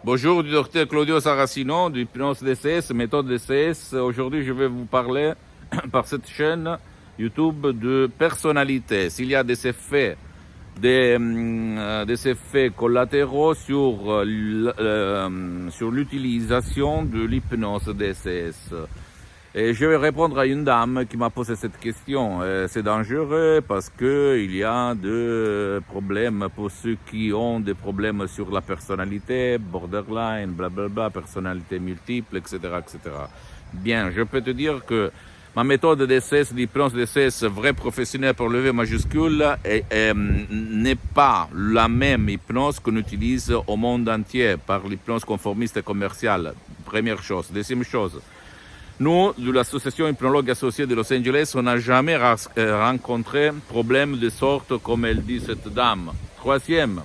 Bonjour, du docteur Claudio Saracino, du Hypnose DCS, méthode DCS. Aujourd'hui, je vais vous parler par cette chaîne YouTube de personnalité. S'il y a des effets collatéraux sur l'utilisation de l'hypnose DCS. Et je vais répondre à une dame qui m'a posé cette question. C'est dangereux parce que il y a des problèmes pour ceux qui ont des problèmes sur la personnalité, borderline, blablabla, personnalité multiple, etc., etc. Bien, je peux te dire que ma méthode DCS, l'hypnose DCS, vrai professionnel pour lever majuscule, n'est pas la même hypnose qu'on utilise au monde entier par l'hypnose conformiste et commerciale. Première chose. Deuxième chose. Nous, de l'association Hypnologue Associée de Los Angeles, on n'a jamais rencontré problème de sorte comme elle dit cette dame. Troisième,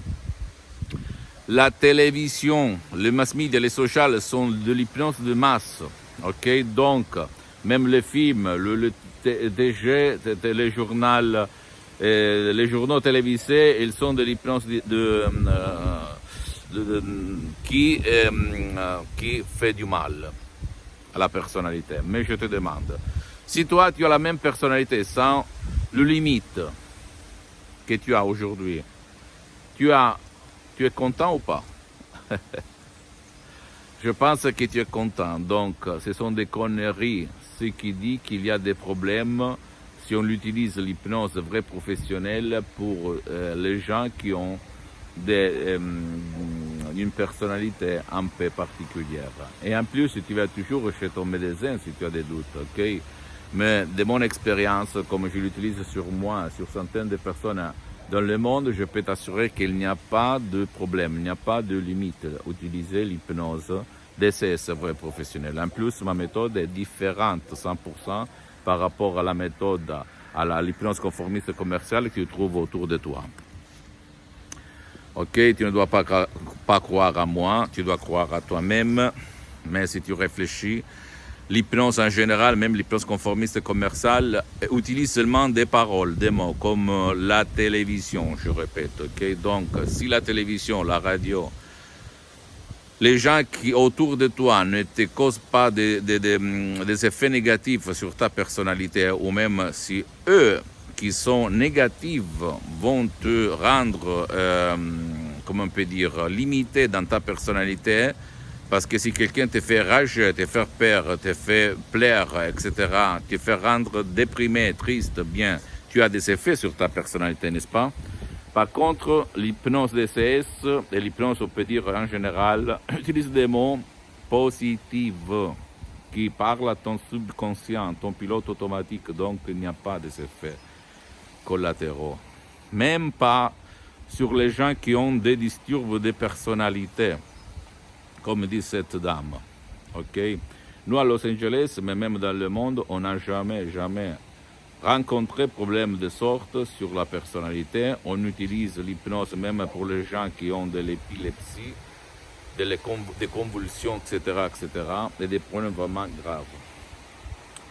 la télévision, les mass media, les sociales sont de l'hypnose de masse. Ok, donc même les films, le TG, les journaux télévisés, ils sont de l'hypnose qui fait du mal à la personnalité. Mais je te demande, si toi tu as la même personnalité sans le limite que tu as aujourd'hui, tu es content ou pas? Je pense que tu es content. Donc, ce sont des conneries. Ce qui dit qu'il y a des problèmes si on utilise l'hypnose vraie professionnelle pour les gens qui ont une personnalité un peu particulière. Et en plus, tu vas toujours chez ton médecin si tu as des doutes, ok? Mais de mon expérience, comme je l'utilise sur moi, sur centaines de personnes dans le monde, je peux t'assurer qu'il n'y a pas de problème, il n'y a pas de limite à utiliser l'hypnose DCS vrai professionnel. En plus, ma méthode est différente 100% par rapport à la méthode, à l'hypnose conformiste commerciale que tu trouves autour de toi. Ok, tu ne dois pas croire à moi, tu dois croire à toi-même, mais si tu réfléchis, l'hypnose en général, même l'hypnose conformiste commerciale, utilise seulement des paroles, des mots, comme la télévision, je répète. Ok, donc si la télévision, la radio, les gens qui autour de toi ne te causent pas des effets négatifs sur ta personnalité, ou même si eux qui sont négatifs vont te rendre, comment on peut dire, limité dans ta personnalité, parce que si quelqu'un te fait rager, te fait peur, te fait plaire, etc., te fait rendre déprimé, triste, bien, tu as des effets sur ta personnalité, n'est-ce pas? Par contre, l'hypnose DCS et l'hypnose, on peut dire en général, utilise des mots positifs qui parlent à ton subconscient, ton pilote automatique, donc il n'y a pas d'effets collatéraux. Même pas sur les gens qui ont des disturbs de personnalité, comme dit cette dame. Ok? Nous, à Los Angeles, mais même dans le monde, on n'a jamais rencontré problème de sorte sur la personnalité. On utilise l'hypnose même pour les gens qui ont de l'épilepsie, des convulsions, etc., etc., et des problèmes vraiment graves.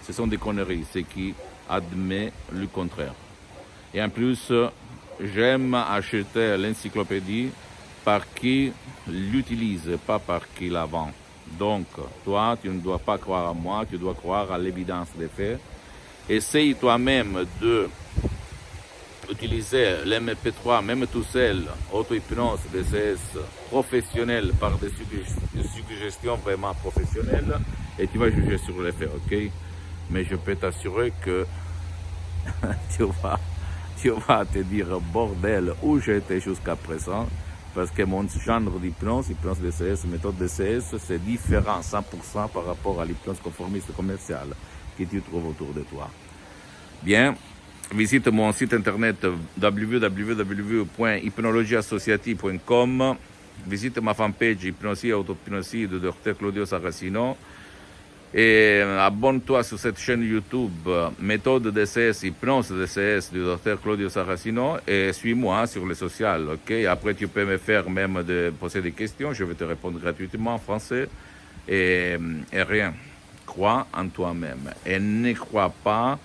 Ce sont des conneries, ce qui admet le contraire. Et en plus, j'aime acheter l'encyclopédie par qui l'utilise, pas par qui la vend. Donc, toi, tu ne dois pas croire à moi, tu dois croire à l'évidence des faits. Essaye toi-même de utiliser l'MP3, même tout seul, auto-hypnose, DCS, professionnel, par des suggestions vraiment professionnelles, et tu vas juger sur les faits, ok? Mais je peux t'assurer que tu vas te dire, bordel, où j'étais jusqu'à présent, parce que mon genre d'hypnose, hypnose DCS, méthode DCS, c'est différent 100% par rapport à l'hypnose conformiste commerciale que tu trouves autour de toi. Bien, visite mon site internet www.hypnologieassociative.com, visite ma fanpage Hypnosie et Autohypnosie de Dr Claudio Saracino, et abonne-toi sur cette chaîne YouTube méthode DCS, hypnose DCS du Dr Claudio Saracino, et suis-moi sur les sociaux, ok? Après, tu peux me faire même poser des questions, je vais te répondre gratuitement en français, et rien. Crois en toi-même et ne crois pas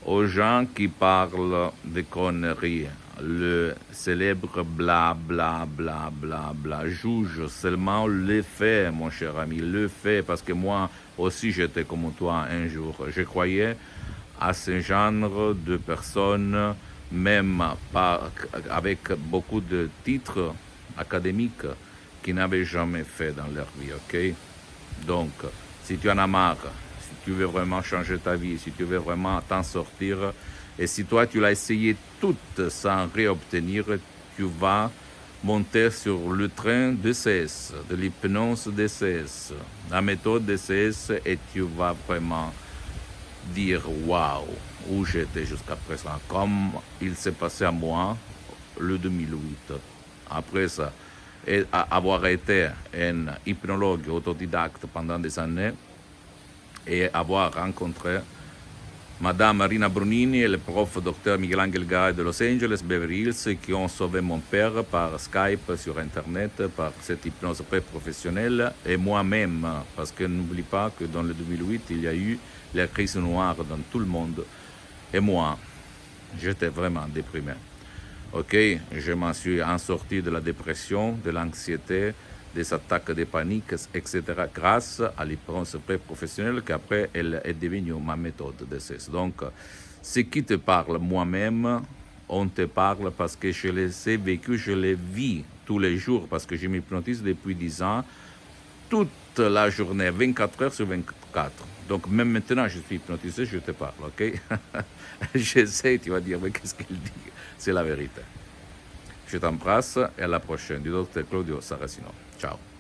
aux gens qui parlent de conneries. le célèbre bla bla bla bla bla. Juge seulement le fait, mon cher ami, le fait, parce que moi aussi j'étais comme toi un jour. Je croyais à ce genre de personnes, même pas, avec beaucoup de titres académiques, qui n'avaient jamais fait dans leur vie, ok? Donc, si tu en as marre, si tu veux vraiment changer ta vie, si tu veux vraiment t'en sortir, et si toi tu l'as essayé toute sans réobtenir, tu vas monter sur le train DCS, de l'hypnose DCS, la méthode DCS, et tu vas vraiment dire waouh, où j'étais jusqu'à présent, comme il s'est passé à moi le 2008. Après ça, et avoir été un hypnologue autodidacte pendant des années et avoir rencontré Madame Marina Brunini et le prof Dr Miguel-Angel Garay de Los Angeles, Beverly Hills, qui ont sauvé mon père par Skype, sur Internet, par cette hypnose pré-professionnelle, et moi-même, parce que n'oublie pas que dans le 2008, il y a eu la crise noire dans tout le monde, et moi, j'étais vraiment déprimé. Ok, je m'en suis en sorti de la dépression, de l'anxiété, des attaques de panique, etc., grâce à l'hypnose pré-professionnelle qu'après elle est devenue ma méthode de cesse. Donc, ce qui te parle moi-même, on te parle parce que je les ai vécus, je les vis tous les jours, parce que je m'hypnotise depuis 10 ans, toute la journée, 24 heures sur 24. Donc, même maintenant, je suis hypnotisé, je te parle, ok? Je sais, tu vas dire, mais qu'est-ce qu'il dit? C'est la vérité. Je t'embrasse et à la prochaine. Du docteur Claudio Saracino. Ciao.